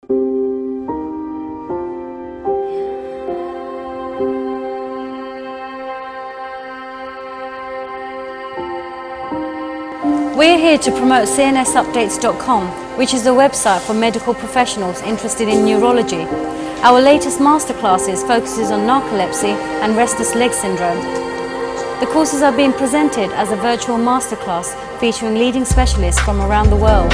We're here to promote cnsupdates.com, which is a website for medical professionals interested in neurology. Our latest masterclasses focuses on narcolepsy and restless leg syndrome. The courses are being presented as a virtual masterclass featuring leading specialists from around the world.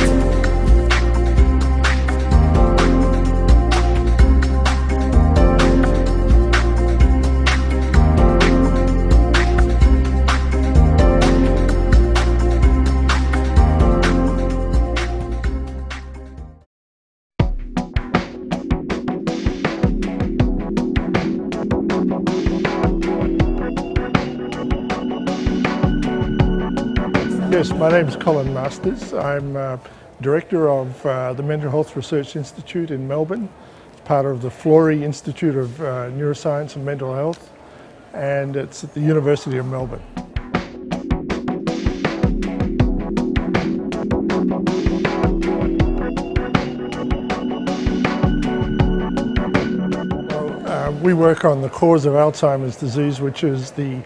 Yes, my name is Colin. I'm Director of the Mental Health Research Institute in Melbourne, part of the Florence Institute of Neuroscience and Mental Health, and it's at the University of Melbourne. We work on the cause of Alzheimer's disease, which is the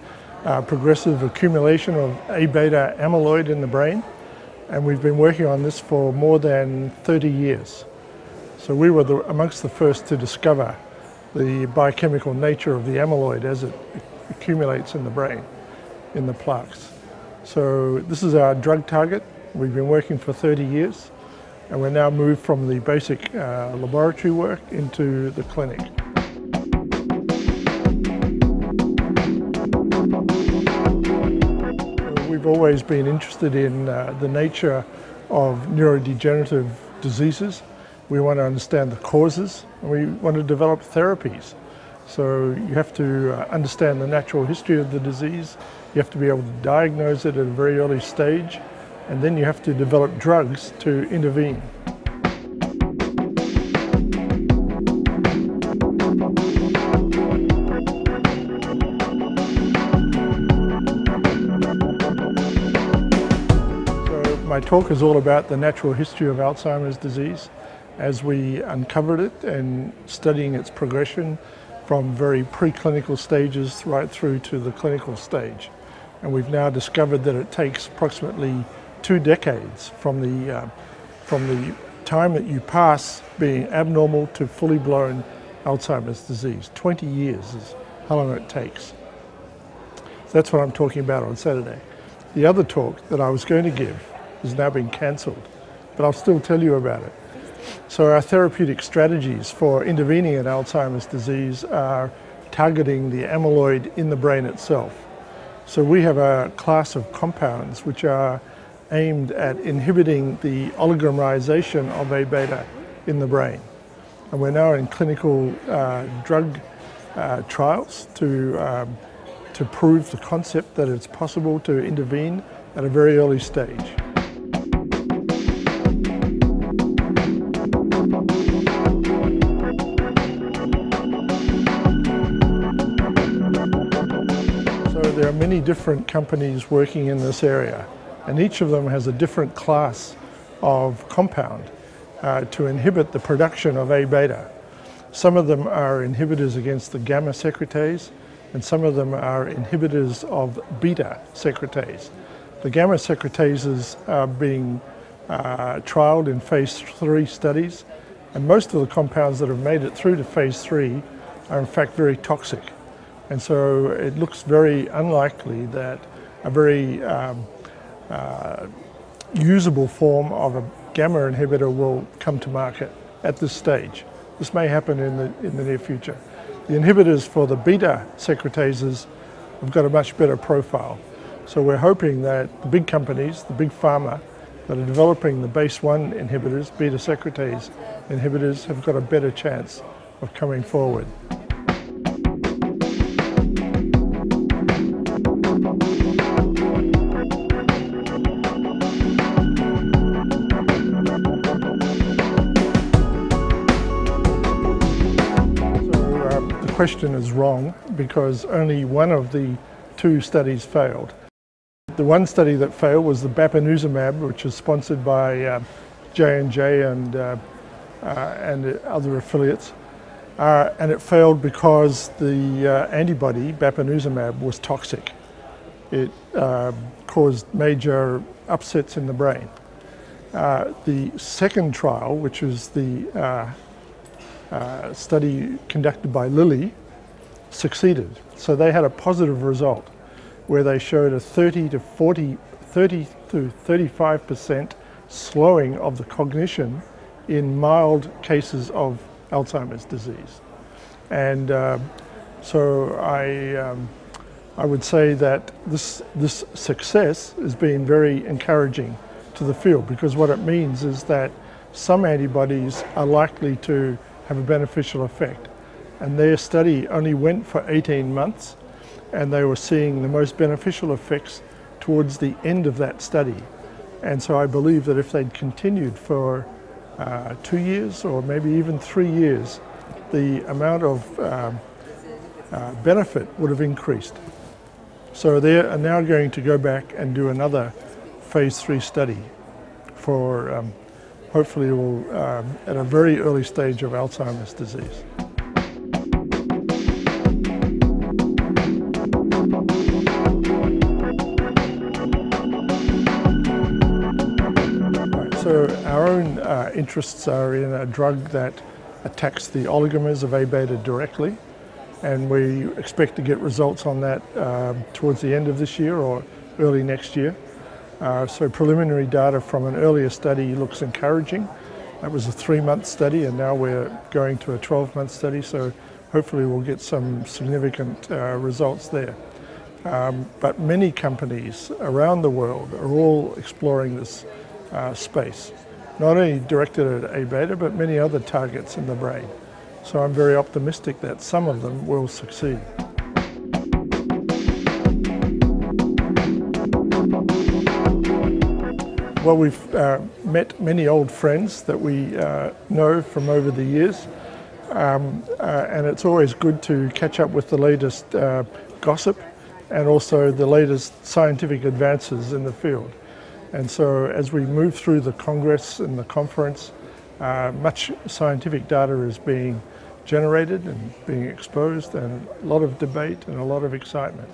progressive accumulation of A-beta amyloid in the brain, and we've been working on this for more than 30 years. So we were amongst the first to discover the biochemical nature of the amyloid as it accumulates in the brain, in the plaques. So this is our drug target. We've been working for 30 years, and we're now moved from the basic laboratory work into the clinic. We've always been interested in the nature of neurodegenerative diseases. We want to understand the causes, and we want to develop therapies. So you have to understand the natural history of the disease, you have to be able to diagnose it at a very early stage, and then you have to develop drugs to intervene. My talk is all about the natural history of Alzheimer's disease as we uncovered it and studying its progression from very preclinical stages right through to the clinical stage. And we've now discovered that it takes approximately 2 decades from the time that you pass being abnormal to fully blown Alzheimer's disease. 20 years is how long it takes. So that's what I'm talking about on Saturday. The other talk that I was going to give has now been cancelled, but I'll still tell you about it. So our therapeutic strategies for intervening in Alzheimer's disease are targeting the amyloid in the brain itself. So we have a class of compounds which are aimed at inhibiting the oligomerization of A-beta in the brain. And we're now in clinical drug trials to prove the concept that it's possible to intervene at a very early stage. There are many different companies working in this area, and each of them has a different class of compound to inhibit the production of A-beta. Some of them are inhibitors against the gamma secretase, and some of them are inhibitors of beta secretase. The gamma secretases are being trialed in phase 3 studies, and most of the compounds that have made it through to phase 3 are in fact very toxic. And so it looks very unlikely that a very usable form of a gamma inhibitor will come to market at this stage. This may happen in the near future. The inhibitors for the beta secretases have got a much better profile. So we're hoping that the big companies, the big pharma, that are developing the base 1 inhibitors, beta secretase inhibitors, have got a better chance of coming forward. The question is wrong because only one of the 2 studies failed. The one study that failed was the bapineuzumab, which is sponsored by J&J and and other affiliates. And it failed because the antibody, bapineuzumab, was toxic. It caused major upsets in the brain. The second trial, which was the study conducted by Lilly, succeeded. So they had a positive result where they showed a 30 to 35% slowing of the cognition in mild cases of Alzheimer's disease. And so I would say that this success has been very encouraging to the field, because what it means is that some antibodies are likely to have a beneficial effect. And their study only went for 18 months, and they were seeing the most beneficial effects towards the end of that study. And so I believe that if they'd continued for 2 years or maybe even 3 years, the amount of benefit would have increased. So they are now going to go back and do another phase 3 study for hopefully at a very early stage of Alzheimer's disease. So our own interests are in a drug that attacks the oligomers of A-beta directly, and we expect to get results on that towards the end of this year or early next year. So preliminary data from an earlier study looks encouraging. That was a 3-month study, and now we're going to a 12-month study, so hopefully we'll get some significant results there. But many companies around the world are all exploring this space, not only directed at A-beta, but many other targets in the brain. So I'm very optimistic that some of them will succeed. Well, we've met many old friends that we know from over the years, and it's always good to catch up with the latest gossip and also the latest scientific advances in the field. And so as we move through the Congress and the conference, much scientific data is being generated and being exposed, and a lot of debate and a lot of excitement.